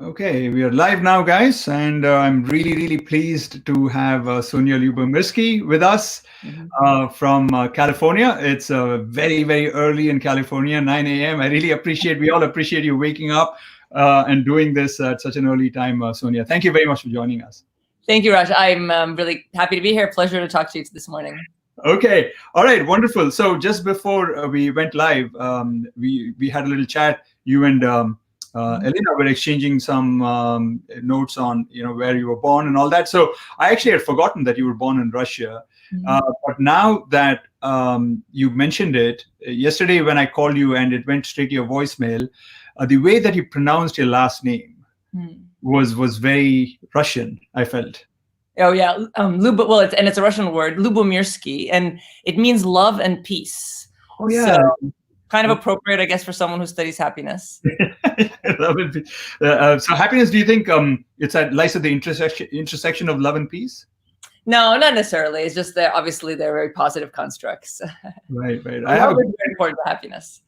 Okay, we are live now, guys, and I'm really, really pleased to have Sonja Lyubomirsky with us from California. It's very, very early in California, 9 a.m. We all appreciate you waking up and doing this at such an early time, Sonja. Thank you very much for joining us. Thank you, Raj. I'm really happy to be here. Pleasure to talk to you this morning. Okay, all right, wonderful. So just before we went live, we had a little chat. You and Elena were exchanging some notes on where you were born and all that. So I actually had forgotten that you were born in Russia. But now that you mentioned it yesterday when I called you and it went straight to your voicemail, the way that you pronounced your last name was very Russian, I felt. Oh yeah, it's a Russian word, Lyubomirsky, and it means love and peace. Oh yeah. So, kind of appropriate, I guess, for someone who studies happiness. So happiness, do you think lies at the intersection of love and peace? No, not necessarily. It's just that obviously they're very positive constructs. Right. Love is very important to happiness.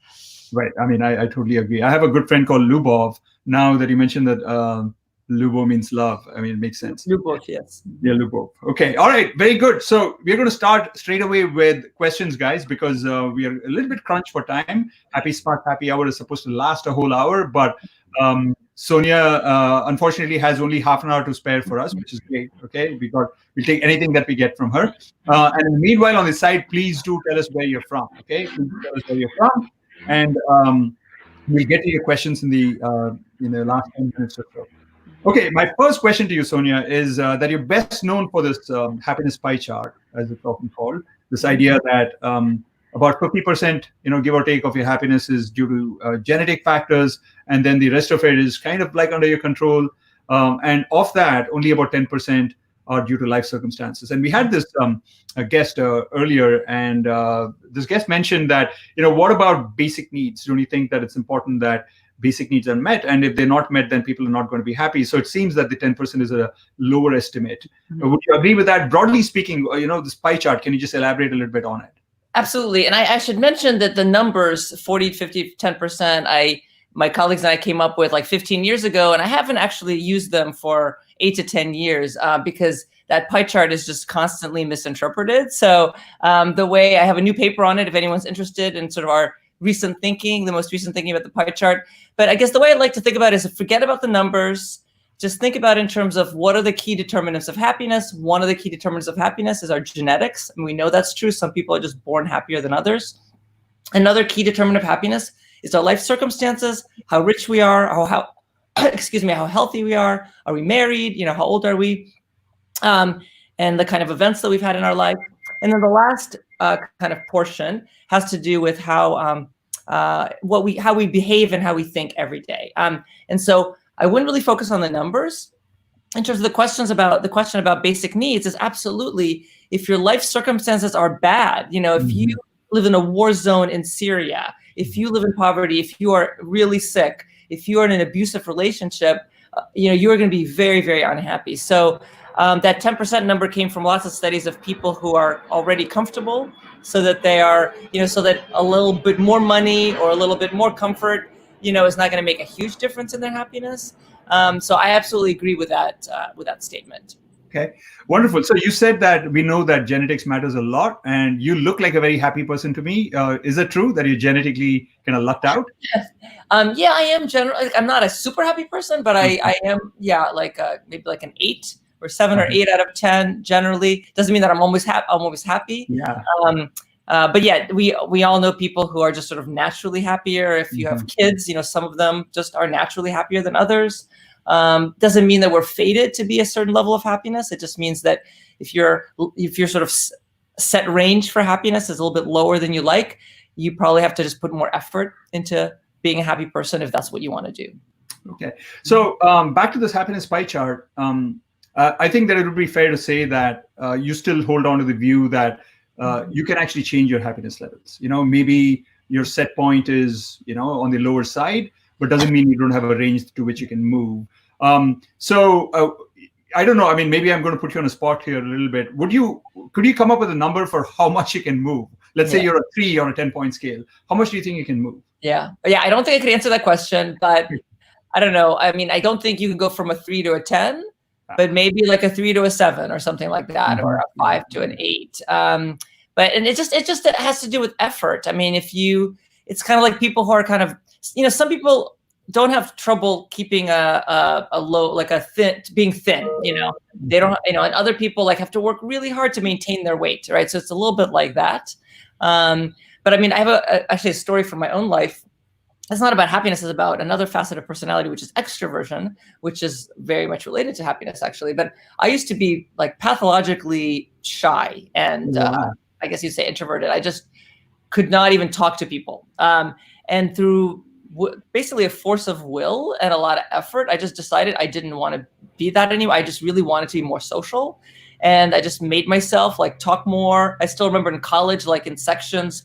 Right. I mean, I totally agree. I have a good friend called Lubov. Now that you mentioned that Lubo means love, I mean, it makes sense. Lubov, yes. Yeah, Lubov. Okay. All right. Very good. So we're going to start straight away with questions, guys, because we are a little bit crunched for time. Happy Smart Happy Hour is supposed to last a whole hour, but Sonja unfortunately has only half an hour to spare for us, which is great. Okay, we'll take anything that we get from her. And meanwhile, on the side, please do tell us where you're from. Okay, please tell us where you're from, and we'll get to your questions in the last 10 minutes or so. Okay, my first question to you, Sonja, is that you're best known for this happiness pie chart, as it's often called. This idea that about 50%, give or take, of your happiness is due to genetic factors, and then the rest of it is kind of like under your control. And of that, only about 10% are due to life circumstances. And we had this guest earlier, and this guest mentioned that, what about basic needs? Don't you think that it's important that basic needs are met, and if they're not met, then people are not going to be happy? So it seems that the 10% is a lower estimate. Would you agree with that? Broadly speaking, this pie chart, can you just elaborate a little bit on it? Absolutely. And I should mention that the numbers 40, 50, 10%, my colleagues and I came up with like 15 years ago, and I haven't actually used them for 8 to 10 years because that pie chart is just constantly misinterpreted. So the way I have a new paper on it, if anyone's interested in sort of our recent thinking, the most recent thinking about the pie chart. But I guess the way I like to think about it is forget about the numbers. Just think about in terms of what are the key determinants of happiness. One of the key determinants of happiness is our genetics. And we know that's true. Some people are just born happier than others. Another key determinant of happiness is our life circumstances, how rich we are, how healthy we are we married, how old are we, and the kind of events that we've had in our life. And then the last kind of portion has to do with how we behave and how we think every day. And so I wouldn't really focus on the numbers. In terms of the question about basic needs, is absolutely, if your life circumstances are bad, if you live in a war zone in Syria, if you live in poverty, if you are really sick, if you are in an abusive relationship, you are going to be very, very unhappy. So that 10% number came from lots of studies of people who are already comfortable, so that they are, so that a little bit more money or a little bit more comfort, is not going to make a huge difference in their happiness. So I absolutely agree with that statement. Okay, wonderful. So you said that we know that genetics matters a lot, and you look like a very happy person to me. Is it true that you're genetically kind of lucked out? Yeah, I am generally. I'm not a super happy person, but I am. Yeah, maybe like an 8 or 7 or 8 out of 10 generally. Doesn't mean that I'm always happy. Yeah. But yeah, we all know people who are just sort of naturally happier. If you have kids, some of them just are naturally happier than others. Doesn't mean that we're fated to be a certain level of happiness. It just means that if your sort of set range for happiness is a little bit lower than you like, you probably have to just put more effort into being a happy person if that's what you want to do. Okay. So back to this happiness pie chart. I think that it would be fair to say that you still hold on to the view that you can actually change your happiness levels. Maybe your set point is, on the lower side, but doesn't mean you don't have a range to which you can move. So I don't know. I mean, maybe I'm going to put you on a spot here a little bit. Could you come up with a number for how much you can move? Let's say you're a 3 on a 10-point scale. How much do you think you can move? Yeah. I don't think I could answer that question, but I don't know. I mean, I don't think you can go from a 3 to a 10, but maybe like a 3 to a 7 or something like that, or a 5 to an 8. And it just has to do with effort. I mean, it's kind of like people who are kind of, some people don't have trouble keeping a low, like being thin, they don't, and other people like have to work really hard to maintain their weight, right? So it's a little bit like that. But I mean, I have actually a story from my own life. It's not about happiness, it's about another facet of personality, which is extroversion, which is very much related to happiness, actually. But I used to be like pathologically shy and I guess you'd say introverted. I just could not even talk to people. And through basically a force of will and a lot of effort, I just decided I didn't want to be that anymore. I just really wanted to be more social. And I just made myself like talk more. I still remember in college, like in sections,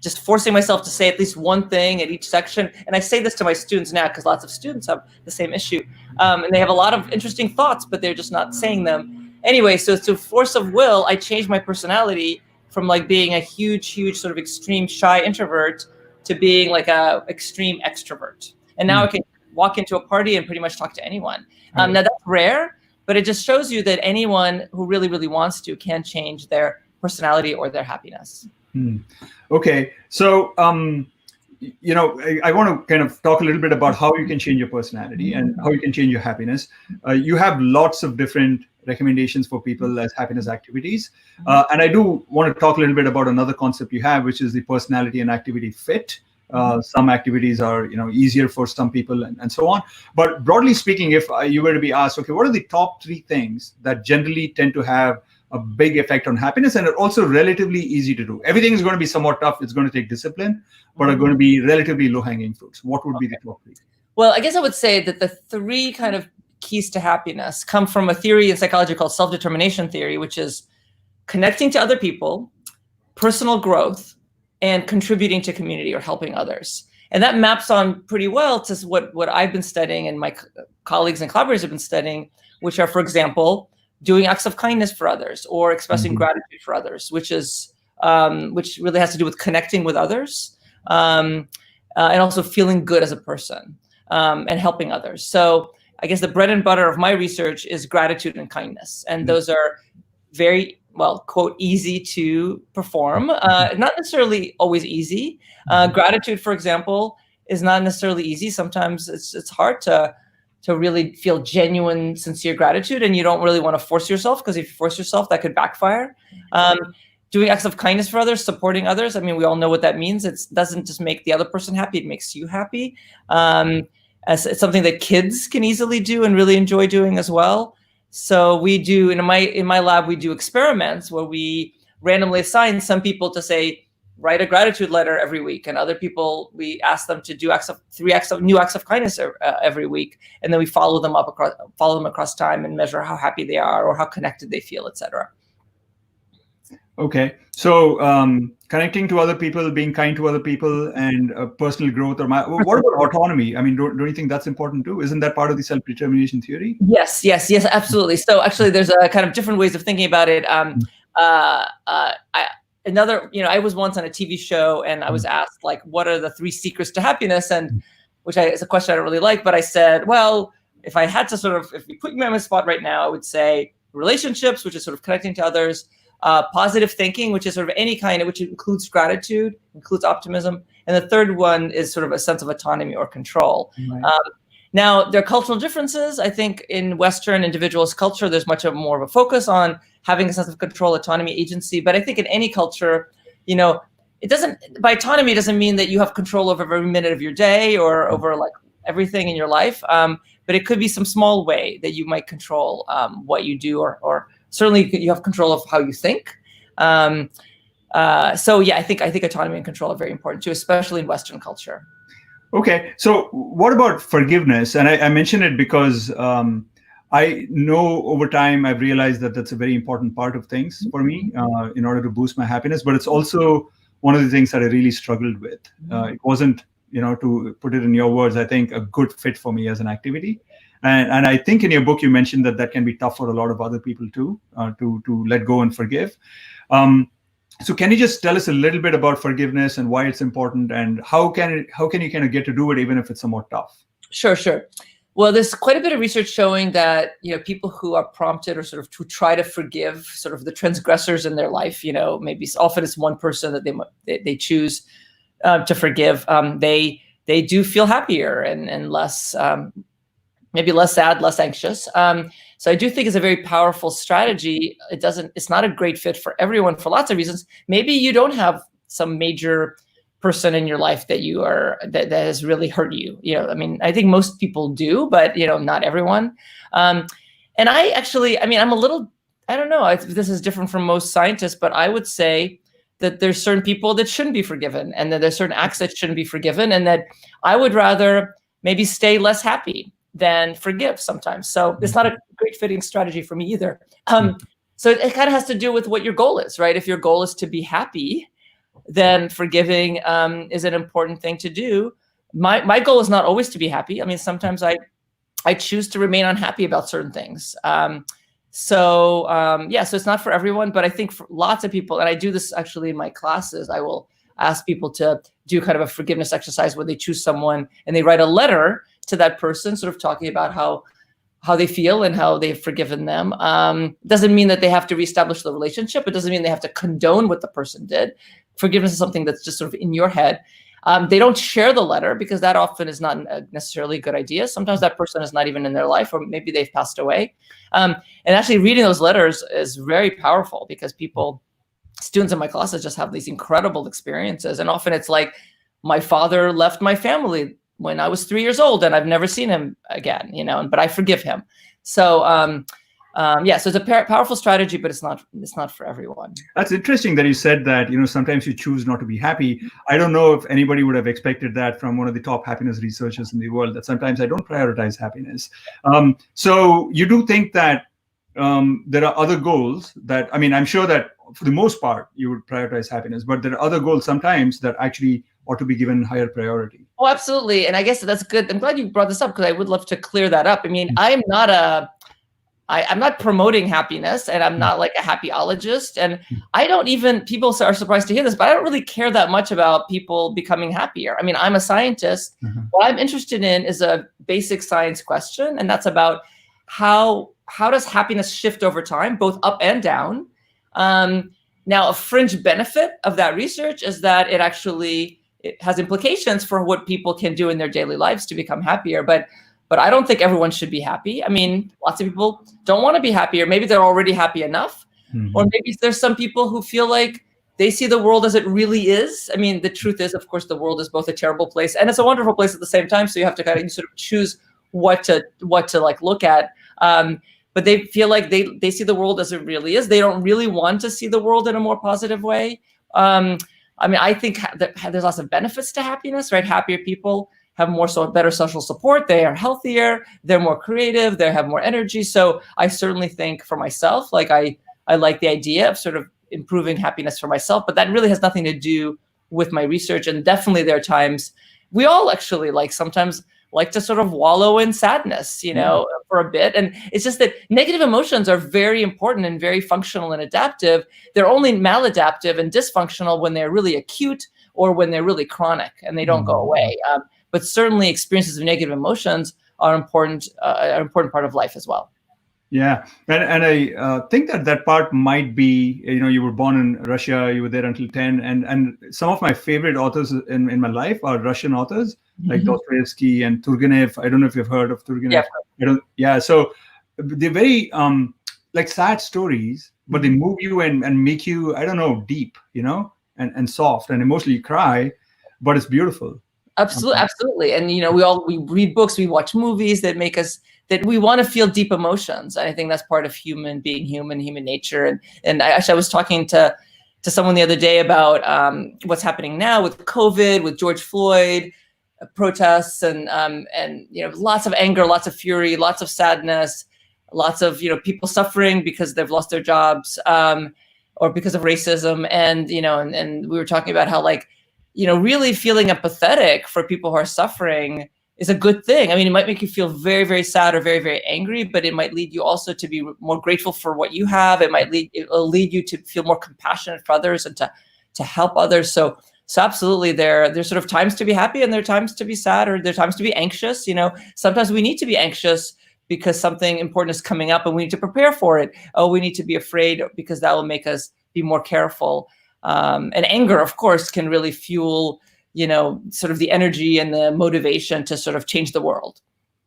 just forcing myself to say at least one thing at each section. And I say this to my students now because lots of students have the same issue. And they have a lot of interesting thoughts, but they're just not saying them. Anyway, so through force of will, I changed my personality from like being a huge sort of extreme shy introvert to being like a extreme extrovert. And now I can walk into a party and pretty much talk to anyone. Now that's rare, but it just shows you that anyone who really, really wants to can change their personality or their happiness. Okay. So, I want to kind of talk a little bit about how you can change your personality and how you can change your happiness. You have lots of different recommendations for people as happiness activities. And I do want to talk a little bit about another concept you have, which is the personality and activity fit. Some activities are, easier for some people and so on. But broadly speaking, if you were to be asked, okay, what are the top 3 things that generally tend to have a big effect on happiness and are also relatively easy to do? Everything is going to be somewhat tough. It's going to take discipline, but are going to be relatively low-hanging fruits. What would be the top 3? Well, I guess I would say that the 3 kind of keys to happiness come from a theory in psychology called self-determination theory, which is connecting to other people, personal growth, and contributing to community or helping others. And that maps on pretty well to what I've been studying and my colleagues and collaborators have been studying, which are, for example, doing acts of kindness for others or expressing gratitude for others, which really has to do with connecting with others and also feeling good as a person and helping others. So I guess the bread and butter of my research is gratitude and kindness. And those are very, well, quote, easy to perform, not necessarily always easy. Gratitude, for example, is not necessarily easy. Sometimes it's hard to really feel genuine, sincere gratitude, and you don't really want to force yourself, because if you force yourself, that could backfire. Doing acts of kindness for others, supporting others. I mean, we all know what that means. It doesn't just make the other person happy, it makes you happy. As it's something that kids can easily do and really enjoy doing as well. So we do, in my lab, we do experiments where we randomly assign some people to say, write a gratitude letter every week, and other people, we ask them to do new acts of kindness every week, and then we follow them across time and measure how happy they are or how connected they feel, etc. Okay, so connecting to other people, being kind to other people, and personal growth. What about autonomy? I mean, don't you think that's important too? Isn't that part of the self-determination theory? Yes, absolutely. So actually, there's a kind of different ways of thinking about it. I was once on a TV show and I was asked, like, what are the 3 secrets to happiness? And is a question I don't really like, but I said, well, if I had to if you put me on the spot right now, I would say relationships, which is sort of connecting to others, positive thinking, which is sort of any kind, which includes gratitude, includes optimism. And the third one is sort of a sense of autonomy or control. Right. Now, there are cultural differences. I think in Western individualist culture, there's much more of a focus on having a sense of control, autonomy, agency. But I think in any culture, by autonomy, it doesn't mean that you have control over every minute of your day or over like everything in your life. But it could be some small way that you might control what you do, or certainly you have control of how you think. So yeah, I think autonomy and control are very important too, especially in Western culture. Okay, so what about forgiveness? And I mention it because I know over time I've realized that that's a very important part of things for me in order to boost my happiness. But it's also one of the things that I really struggled with. It wasn't, to put it in your words, I think a good fit for me as an activity. And I think in your book you mentioned that can be tough for a lot of other people too, to let go and forgive. So can you just tell us a little bit about forgiveness and why it's important, and how can you kind of get to do it even if it's somewhat tough? Sure. Well, there's quite a bit of research showing that, people who are prompted or sort of to try to forgive sort of the transgressors in their life, maybe often it's one person that they choose to forgive. They do feel happier and less, maybe less sad, less anxious. So I do think it's a very powerful strategy. It's not a great fit for everyone for lots of reasons. Maybe you don't have some major person in your life that that has really hurt you. I think most people do, but not everyone. And I'm a little, I don't know if this is different from most scientists, but I would say that there's certain people that shouldn't be forgiven, and that there's certain acts that shouldn't be forgiven, and that I would rather maybe stay less happy than forgive sometimes. So it's not a great fitting strategy for me either. So it kind of has to do with what your goal is, right? If your goal is to be happy, then forgiving is an important thing to do. My goal is not always to be happy. Sometimes I choose to remain unhappy about certain things. So it's not for everyone, but I think for lots of people, and I do this actually in my classes, I will ask people to do kind of a forgiveness exercise where they choose someone and they write a letter to that person, sort of talking about how they feel and how they've forgiven them. Doesn't mean that they have to reestablish the relationship. It doesn't mean they have to condone what the person did. Forgiveness is something that's just sort of in your head. They don't share the letter because that often is not necessarily a good idea. Sometimes that person is not even in their life, or maybe they've passed away. And actually reading those letters is very powerful because students in my classes just have these incredible experiences. And often it's like, my father left my family when I was 3 years old and I've never seen him again, but I forgive him. So, so it's a powerful strategy, but it's not for everyone. That's interesting that you said that, sometimes you choose not to be happy. I don't know if anybody would have expected that from one of the top happiness researchers in the world, that sometimes I don't prioritize happiness. So you do think that there are other goals that, I'm sure that for the most part, you would prioritize happiness, but there are other goals sometimes that actually ought to be given higher priority. Oh, absolutely. And I guess that's good. I'm glad you brought this up because I would love to clear that up. I'm not promoting happiness, and I'm not like a happyologist. And people are surprised to hear this, but I don't really care that much about people becoming happier. I'm a scientist. What I'm interested in is a basic science question. And that's about how does happiness shift over time, both up and down? Now, a fringe benefit of that research is that it has implications for what people can do in their daily lives to become happier. But I don't think everyone should be happy. Lots of people don't want to be happy, or maybe they're already happy enough. Or maybe there's some people who feel like they see the world as it really is. The truth is, of course, the world is both a terrible place and it's a wonderful place at the same time. So you have to kind of sort of choose what to like look at. But they feel like they see the world as it really is. They don't really want to see the world in a more positive way. I think that there's lots of benefits to happiness, right? Happier people have better social support. They are healthier. They're more creative. They have more energy. So I certainly think for myself, like I like the idea of sort of improving happiness for myself, but that really has nothing to do with my research. And definitely there are times we all actually sometimes like to sort of wallow in sadness, for a bit. And it's just that negative emotions are very important and very functional and adaptive. They're only maladaptive and dysfunctional when they're really acute or when they're really chronic and they don't go away. But certainly experiences of negative emotions are an important part of life as well. Yeah. And I think that part might be, you were born in Russia, you were there until 10. And some of my favorite authors in my life are Russian authors, like Dostoevsky and Turgenev. I don't know if you've heard of Turgenev. Yeah. So they're very like sad stories, but they move you and make you, I don't know, deep, and soft and emotionally cry, but it's beautiful. Absolutely. And, we read books, we watch movies that make us, that we want to feel deep emotions. And I think that's part of human nature. And I was talking to someone the other day about what's happening now with COVID, with George Floyd protests and lots of anger, lots of fury, lots of sadness, lots of, people suffering because they've lost their jobs or because of racism. And, and we were talking about how really feeling empathetic for people who are suffering is a good thing. It might make you feel very, very sad or very, very angry, but it might lead you also to be more grateful for what you have. It will lead you to feel more compassionate for others and to help others. So So absolutely, there's sort of times to be happy and there are times to be sad, or there are times to be anxious. Sometimes we need to be anxious because something important is coming up and we need to prepare for it. Oh, we need to be afraid because that will make us be more careful. And anger, of course, can really fuel, sort of the energy and the motivation to sort of change the world.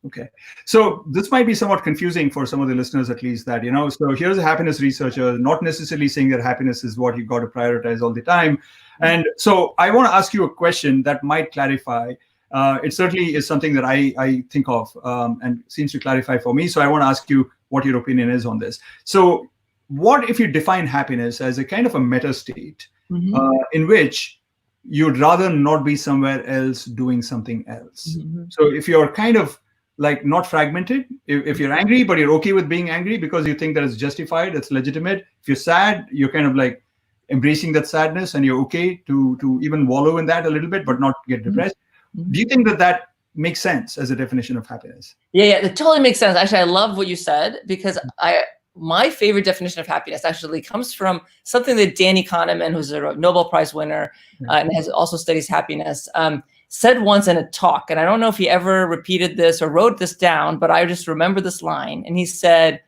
Okay. So this might be somewhat confusing for some of the listeners, at least, that, so here's a happiness researcher, not necessarily saying that happiness is what you got to prioritize all the time. And so I want to ask you a question that might clarify. It certainly is something that I think of and seems to clarify for me. So I want to ask you what your opinion is on this. So what if you define happiness as a kind of a meta state in which you'd rather not be somewhere else doing something else? So if you're kind of like not fragmented, if you're angry, but you're okay with being angry because you think that it's justified, it's legitimate. If you're sad, you're kind of like embracing that sadness and you're okay to even wallow in that a little bit, but not get depressed. Do you think that makes sense as a definition of happiness? Yeah, it totally makes sense. Actually, I love what you said, because my favorite definition of happiness actually comes from something that Danny Kahneman, who's a Nobel Prize winner and has also studies happiness, said once in a talk. And I don't know if he ever repeated this or wrote this down, but I just remember this line. And he said,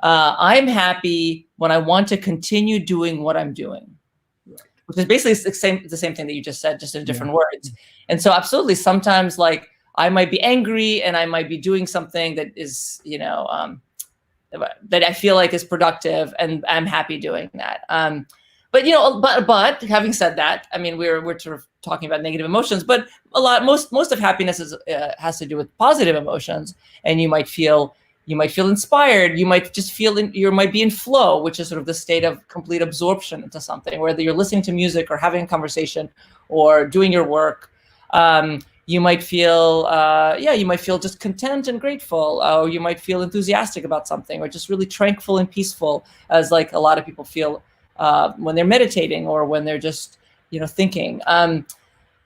I'm happy when I want to continue doing what I'm doing. Which is basically the same thing that you just said, just in different words. And so absolutely, sometimes like I might be angry and I might be doing something that is, that I feel like is productive, and I'm happy doing that. But having said that, I mean, we're sort of talking about negative emotions, but most of happiness has to do with positive emotions, and you might feel inspired. You might just you might be in flow, which is sort of the state of complete absorption into something, whether you're listening to music or having a conversation or doing your work. You might feel, just content and grateful, or you might feel enthusiastic about something, or just really tranquil and peaceful, as like a lot of people feel when they're meditating or when they're just, thinking.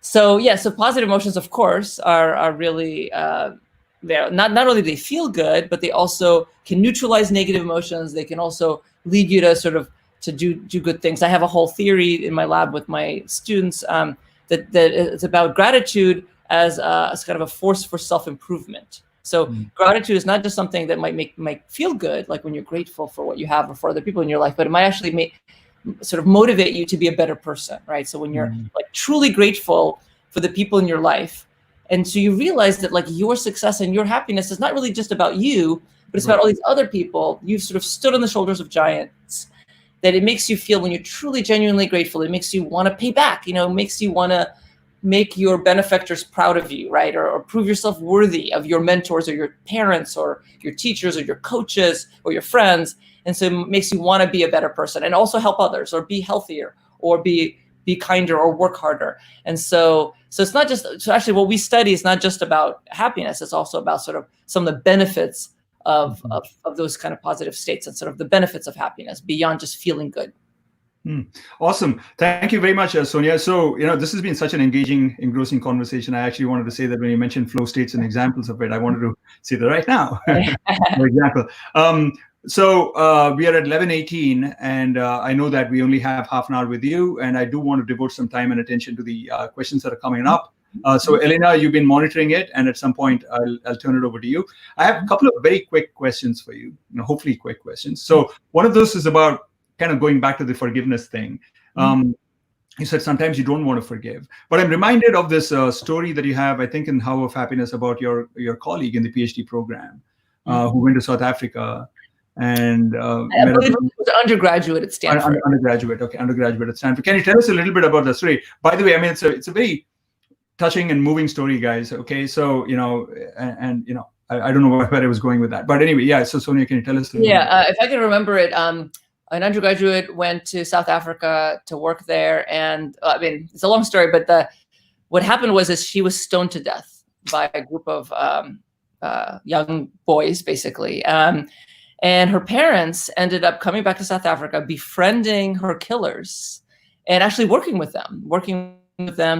So positive emotions, of course, are really, not only do they feel good, but they also can neutralize negative emotions. They can also lead you to sort of to do good things. I have a whole theory in my lab with my students that it's about gratitude as kind of a force for self-improvement. So gratitude is not just something that might feel good, like when you're grateful for what you have or for other people in your life, but it might actually sort of motivate you to be a better person, right? So when you're like truly grateful for the people in your life, and so you realize that like your success and your happiness is not really just about you, but it's about all these other people. You've sort of stood on the shoulders of giants. That it makes you feel, when you're truly genuinely grateful, it makes you want to pay back. It makes you want to make your benefactors proud of you, right? Or prove yourself worthy of your mentors or your parents or your teachers or your coaches or your friends. And so it makes you want to be a better person and also help others, or be healthier, or be kinder, or work harder. And so it's not just, so actually what we study is not just about happiness. It's also about sort of some of the benefits of those kind of positive states, and sort of the benefits of happiness beyond just feeling good. Awesome. Thank you very much, Sonja. So, this has been such an engaging, engrossing conversation. I actually wanted to say that when you mentioned flow states and examples of it, I wanted to say that right now, for example. So we are at 11:18, and I know that we only have half an hour with you, and I do want to devote some time and attention to the questions that are coming up. So Elena, you've been monitoring it, and at some point I'll turn it over to you. I have a couple of very quick questions for you, hopefully quick questions. So one of those is about kind of going back to the forgiveness thing. You said sometimes you don't want to forgive, but I'm reminded of this story that you have, I think, in How of Happiness, about your colleague in the PhD program who went to South Africa. And I believe it was an undergraduate at Stanford. Undergraduate at Stanford. Can you tell us a little bit about the story? By the way, I mean, it's a very touching and moving story, guys. Okay, so I don't know where I was going with that, but anyway, yeah. So Sonja, can you tell us? If I can remember it, an undergraduate went to South Africa to work there, and I mean, it's a long story, but what happened was she was stoned to death by a group of young boys, basically. And her parents ended up coming back to South Africa, befriending her killers, and actually working with them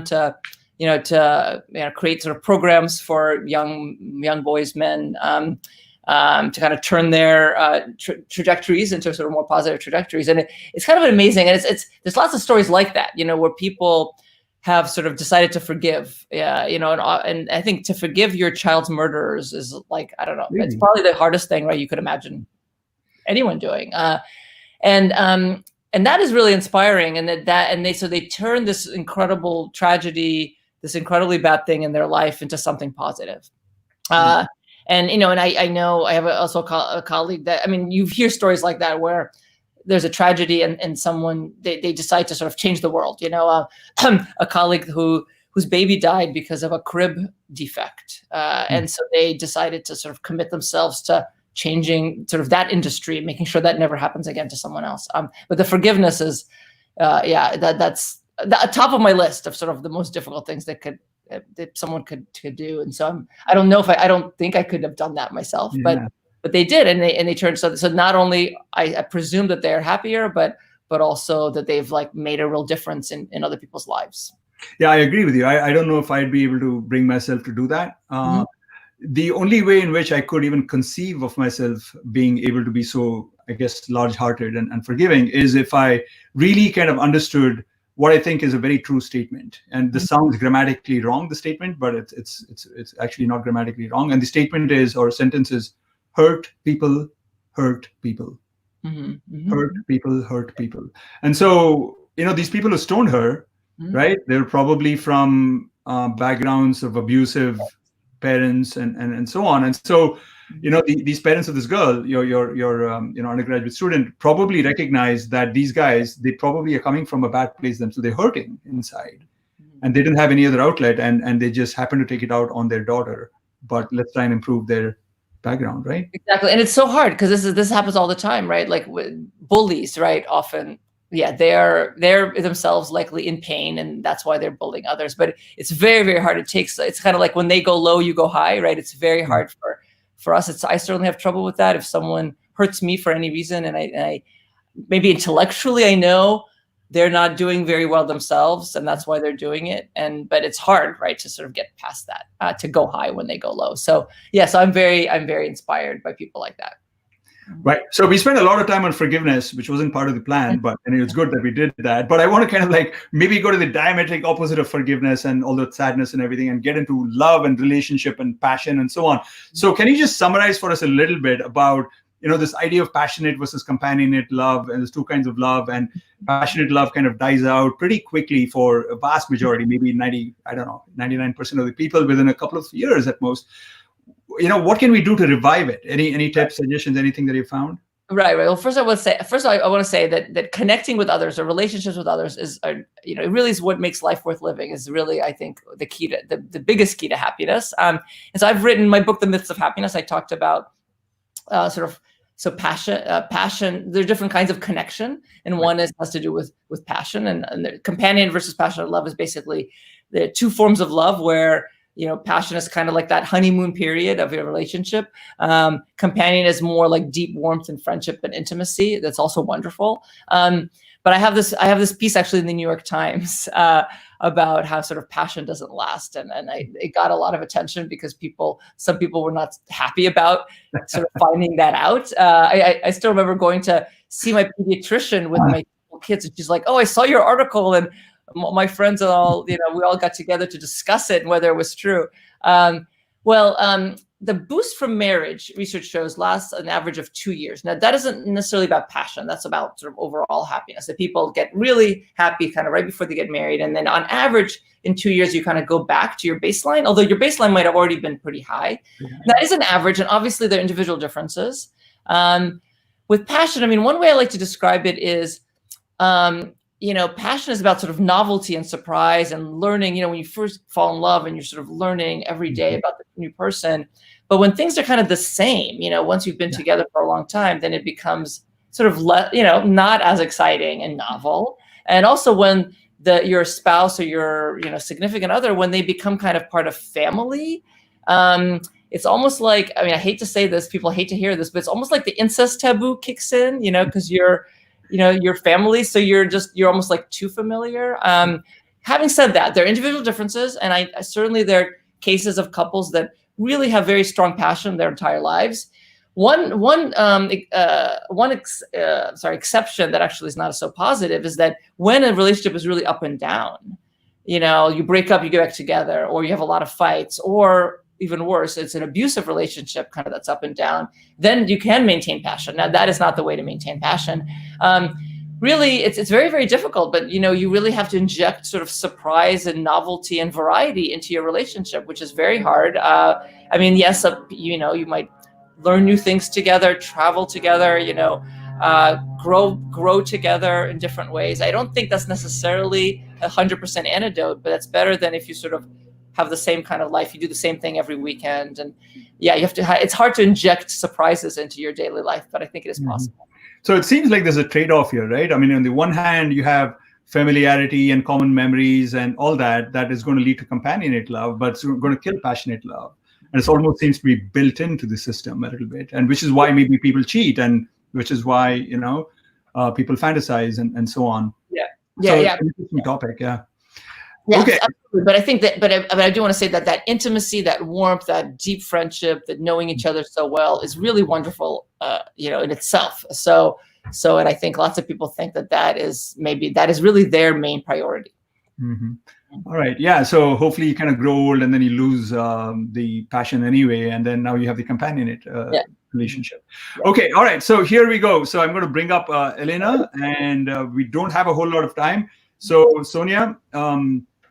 to create sort of programs for young boys, men, to kind of turn their trajectories into sort of more positive trajectories. And it's kind of amazing. And it's there's lots of stories like that, where people have sort of decided to forgive. Yeah, and I think to forgive your child's murderers is like, I don't know, it's probably the hardest thing, right? You could imagine anyone doing. And that is really inspiring. And so they turn this incredible tragedy, this incredibly bad thing in their life into something positive. And I know I have also a colleague that, I mean, you hear stories like that where there's a tragedy and someone, they decide to sort of change the world. A colleague whose baby died because of a crib defect. And so they decided to sort of commit themselves to changing sort of that industry, making sure that never happens again to someone else. But the forgiveness is, that's the top of my list of sort of the most difficult things that someone could do. And so I don't think I could have done that myself, but they did, and they turned. So not only I presume that they're happier, but also that they've like made a real difference in other people's lives. Yeah, I agree with you. I don't know if I'd be able to bring myself to do that. The only way in which I could even conceive of myself being able to be so, I guess, large-hearted and forgiving is if I really kind of understood what I think is a very true statement. And this sounds grammatically wrong, the statement, but it's actually not grammatically wrong. And the statement is, or sentence is, hurt people, hurt people. Hurt people, hurt people. And so, these people who stoned her, right? They're probably from backgrounds of abusive parents and so on. And so, these parents of this girl, your undergraduate student, probably recognize that these guys, they probably are coming from a bad place themselves. So they're hurting inside, and they didn't have any other outlet, and they just happen to take it out on their daughter. But let's try and improve their background, right? Exactly. And it's so hard because this happens all the time, right? Like with bullies, right? Often, they're themselves likely in pain, and that's why they're bullying others. But it's very, very hard. It's kind of like when they go low, you go high, right? It's very hard for us. I certainly have trouble with that. If someone hurts me for any reason, and I maybe intellectually I know they're not doing very well themselves, and that's why they're doing it. But it's hard, right, to sort of get past that, to go high when they go low. So so I'm very inspired by people like that. Right. So we spent a lot of time on forgiveness, which wasn't part of the plan, but it's good that we did that. But I want to kind of like maybe go to the diametric opposite of forgiveness and all the sadness and everything, and get into love and relationship and passion and so on. So can you just summarize for us a little bit about, this idea of passionate versus companionate love, and there's two kinds of love, and passionate love kind of dies out pretty quickly for a vast majority, maybe 99% of the people within a couple of years at most. What can we do to revive it? Any tips, suggestions, anything that you found? Right. Well, first I want to say that connecting with others or relationships with others is, it really is what makes life worth living. Is really, I think, the key to the biggest key to happiness. And so I've written my book, The Myths of Happiness. I talked about passion. There are different kinds of connection, and one has to do with passion, and the companion versus passionate love is basically the two forms of love where passion is kind of like that honeymoon period of your relationship. Companion is more like deep warmth and friendship and intimacy. That's also wonderful. But I have this piece actually in the New York Times about how sort of passion doesn't last, and it got a lot of attention because some people were not happy about sort of finding that out. I still remember going to see my pediatrician with my kids, and she's like, "Oh, I saw your article," and my friends and all, we all got together to discuss it and whether it was true. The boost from marriage, research shows, lasts an average of 2 years. Now, that isn't necessarily about passion. That's about sort of overall happiness. That people get really happy kind of right before they get married. And then on average, in 2 years, you kind of go back to your baseline, although your baseline might have already been pretty high. That is an average, and obviously there are individual differences. With passion, I mean, one way I like to describe it is, passion is about sort of novelty and surprise and learning, when you first fall in love and you're sort of learning every day about the new person. But when things are kind of the same, once you've been together for a long time, then it becomes sort of, not as exciting and novel. And also when your spouse or your, significant other, when they become kind of part of family, it's almost like, I hate to say this, people hate to hear this, but it's almost like the incest taboo kicks in, because you're, your family. So you're almost like too familiar. Having said that, there are individual differences. And I certainly, there are cases of couples that really have very strong passion their entire lives. One exception that actually is not so positive is that when a relationship is really up and down, you break up, you get back together, or you have a lot of fights, or even worse, it's an abusive relationship kind of that's up and down, then you can maintain passion. Now, that is not the way to maintain passion. Really, it's very, very difficult, but you really have to inject sort of surprise and novelty and variety into your relationship, which is very hard. I mean, yes, you might learn new things together, travel together, grow together in different ways. I don't think that's necessarily 100% antidote, but that's better than if you sort of have the same kind of life. You do the same thing every weekend, and yeah, you have to. It's hard to inject surprises into your daily life, but I think it is possible. So it seems like there's a trade-off here, right? I mean, on the one hand, you have familiarity and common memories and all that is going to lead to companionate love, but it's going to kill passionate love. And it almost seems to be built into the system a little bit, and which is why maybe people cheat, and which is why people fantasize and so on. Yeah. Interesting topic. Yeah. Yes, okay. Absolutely. But I think that, but I do want to say that intimacy, that warmth, that deep friendship, that knowing each other so well is really wonderful, in itself. So, and I think lots of people think that is really their main priority. Mm-hmm. All right. Yeah. So hopefully you kind of grow old and then you lose the passion anyway. And then now you have the companionate relationship. Yeah. Okay. All right. So here we go. So I'm going to bring up Elena, and we don't have a whole lot of time. So Sonja,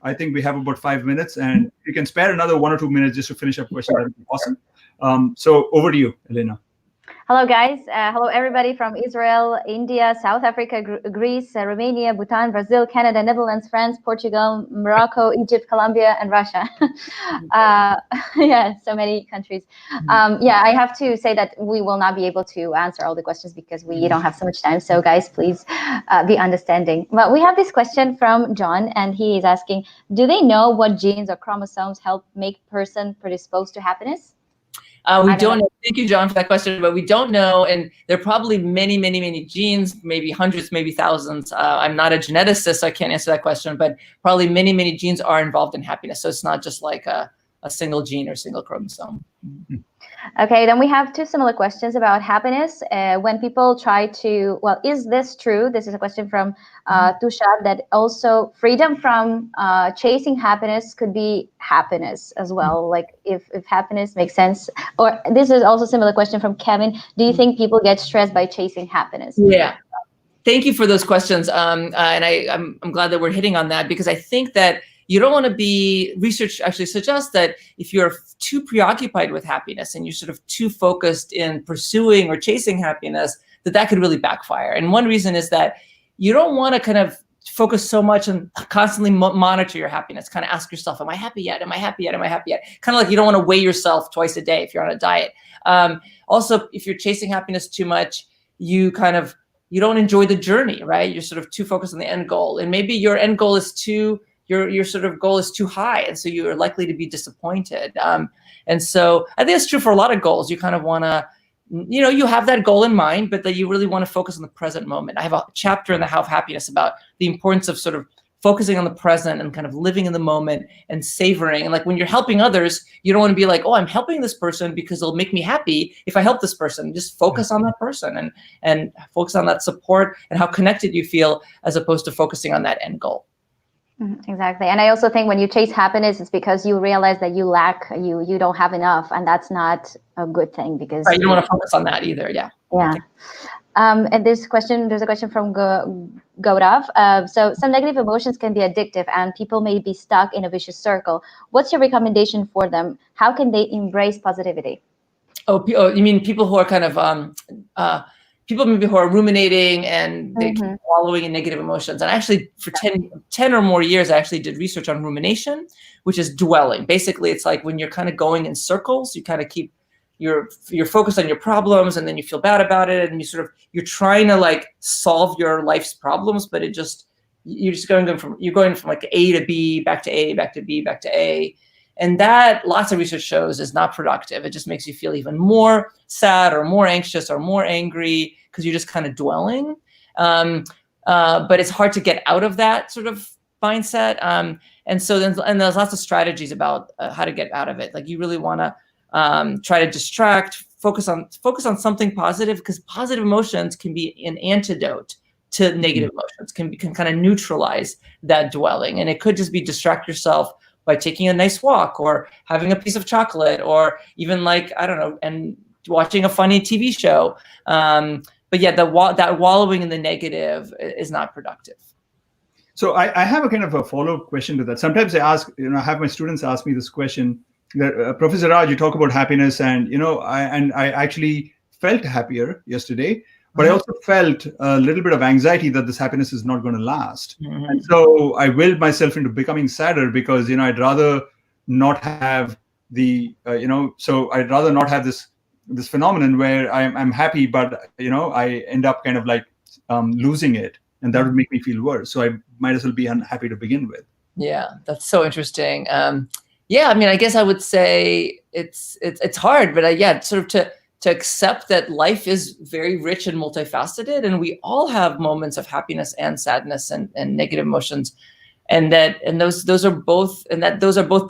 I think we have about 5 minutes, and you can spare another 1 or 2 minutes just to finish up questions. That would be awesome. So over to you, Elena. Hello, guys. Hello, everybody from Israel, India, South Africa, Greece, Romania, Bhutan, Brazil, Canada, Netherlands, France, Portugal, Morocco, Egypt, Colombia, and Russia. Yeah, so many countries. I have to say that we will not be able to answer all the questions because we don't have so much time. So, guys, please be understanding. But we have this question from John, and he is asking, do they know what genes or chromosomes help make person predisposed to happiness? We don't know. Thank you, John, for that question, but we don't know. And there are probably many, many, many genes, maybe hundreds, maybe thousands. I'm not a geneticist, so I can't answer that question, but probably many, many genes are involved in happiness. So it's not just like a single gene or single chromosome. Okay, then we have two similar questions about happiness. When people try to, is this true? This is a question from Tushar, that also freedom from chasing happiness could be happiness as well. Like if happiness makes sense. Or this is also a similar question from Kevin. Do you think people get stressed by chasing happiness? Yeah. Thank you for those questions. And I'm glad that we're hitting on that, because I think that you don't want to be, research actually suggests that if you're too preoccupied with happiness and you're sort of too focused in pursuing or chasing happiness, that could really backfire. And one reason is that you don't want to kind of focus so much and constantly monitor your happiness. Kind of ask yourself, am I happy yet? Am I happy yet? Am I happy yet? Kind of like you don't want to weigh yourself twice a day if you're on a diet. Also, if you're chasing happiness too much, you don't enjoy the journey, right? You're sort of too focused on the end goal. And maybe your end goal is your sort of goal is too high, and so you are likely to be disappointed. And so I think it's true for a lot of goals. You kind of want to, you have that goal in mind, but that you really want to focus on the present moment. I have a chapter in the How of Happiness about the importance of sort of focusing on the present and kind of living in the moment and savoring. And like when you're helping others, you don't want to be like, oh, I'm helping this person because it'll make me happy if I help this person. Just focus on that person and focus on that support and how connected you feel, as opposed to focusing on that end goal. Exactly. And I also think when you chase happiness, it's because you realize that you lack, you don't have enough, and that's not a good thing, because you don't want to focus on that either. Yeah. Yeah. And there's a question from Gaurav. So some negative emotions can be addictive and people may be stuck in a vicious circle. What's your recommendation for them? How can they embrace positivity? Oh, you mean people who are kind of, people maybe who are ruminating and they keep wallowing in negative emotions. And actually for 10 or more years, I actually did research on rumination, which is dwelling. Basically, it's like when you're kind of going in circles, you kind of keep, you're focused on your problems, and then you feel bad about it. And you're trying to like solve your life's problems, but you're going from like A to B, back to A, back to B, back to A. And that, lots of research shows, is not productive. It just makes you feel even more sad or more anxious or more angry because you're just kind of dwelling. But it's hard to get out of that sort of mindset. And so there's lots of strategies about how to get out of it. Like you really want to try to distract, focus on something positive, because positive emotions can be an antidote to negative emotions, can kind of neutralize that dwelling. And it could just be distract yourself by taking a nice walk or having a piece of chocolate or even like, I don't know, and watching a funny TV show. But yeah, that wallowing in the negative is not productive. So I have a kind of a follow-up question to that. Sometimes I ask, I have my students ask me this question that Professor Raj, you talk about happiness, and I actually felt happier yesterday, but I also felt a little bit of anxiety that this happiness is not going to last. And so I willed myself into becoming sadder because, I'd rather not have so I'd rather not have this phenomenon where I'm happy, but, I end up kind of like losing it. And that would make me feel worse. So I might as well be unhappy to begin with. Yeah, that's so interesting. Yeah, I mean, I guess I would say it's hard, but sort of to accept that life is very rich and multifaceted, and we all have moments of happiness and sadness and negative emotions, and those are both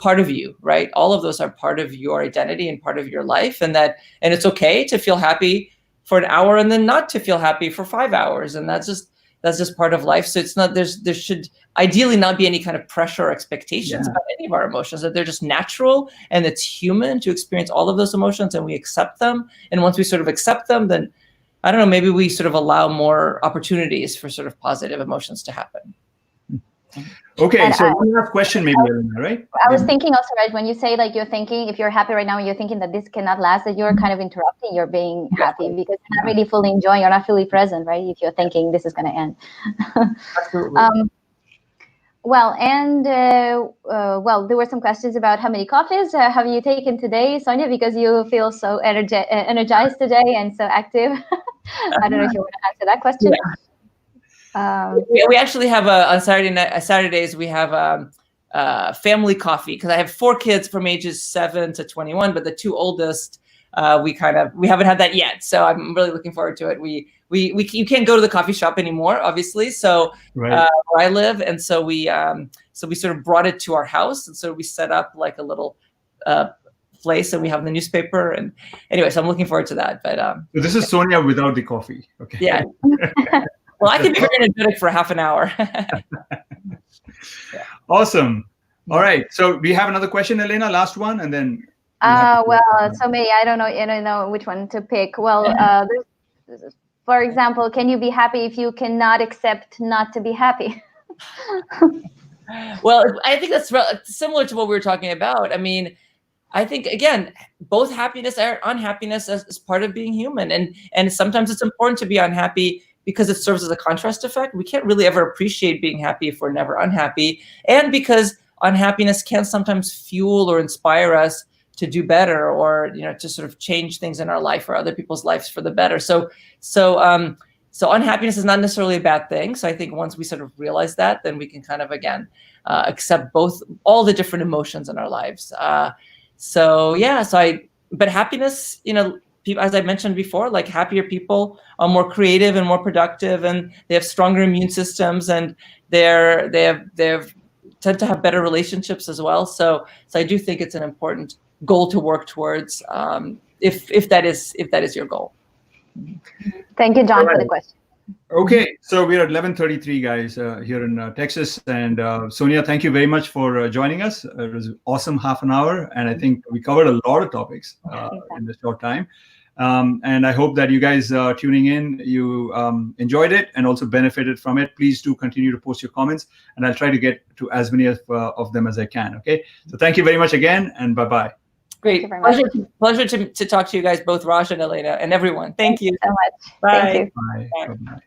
part of you, right? All of those are part of your identity and part of your life, and it's okay to feel happy for an hour and then not to feel happy for 5 hours, and that's just part of life. So it's not, there should ideally not be any kind of pressure or expectations about any of our emotions, that they're just natural and it's human to experience all of those emotions, and we accept them. And once we sort of accept them, then I don't know, maybe we sort of allow more opportunities for sort of positive emotions to happen. Okay, and so one last question, maybe, Elena, right? I was thinking also, right, when you say like you're thinking, if you're happy right now and you're thinking that this cannot last, that you're kind of interrupting your being happy because you're not really fully enjoying, you're not fully present, right? If you're thinking this is going to end. Absolutely. Well, there were some questions about how many coffees have you taken today, Sonja, because you feel so energized today and so active. I don't know if you want to answer that question. Yeah. We actually have on Saturdays we have family coffee, because I have 4 kids from ages 7 to 21, but the 2 oldest we haven't had that yet. So I'm really looking forward to it. You can't go to the coffee shop anymore, obviously. So where I live, and so we sort of brought it to our house, and so we set up like a little place, and we have the newspaper. And anyway, so I'm looking forward to that. But so this is Sonja without the coffee. Okay. Yeah. Well, I can be very energetic for half an hour. Awesome. All right. So we have another question, Elena, last one, and then. So many, I don't know which one to pick. Well, for example, can you be happy if you cannot accept not to be happy? Well, I think that's similar to what we were talking about. I mean, I think, again, both happiness and unhappiness is part of being human. And sometimes it's important to be unhappy because it serves as a contrast effect. We can't really ever appreciate being happy if we're never unhappy. And because unhappiness can sometimes fuel or inspire us to do better, or to sort of change things in our life or other people's lives for the better. So unhappiness is not necessarily a bad thing. So I think once we sort of realize that, then we can kind of accept all the different emotions in our lives. But happiness, people, as I mentioned before, like happier people are more creative and more productive, and they have stronger immune systems, and they tend to have better relationships as well. So I do think it's an important goal to work towards, if that is your goal. Thank you, John, for the question. Okay, so we're at 11:33, guys, here in Texas. And Sonja, thank you very much for joining us. It was an awesome half an hour, and I think we covered a lot of topics in this short time. And I hope that you guys tuning in, you enjoyed it and also benefited from it. Please do continue to post your comments, and I'll try to get to as many of them as I can. Okay, so thank you very much again, and bye-bye. Great. Pleasure to talk to you guys, both Raj and Elena, and everyone. Thank you so much. Bye. Thank you. Bye. Bye.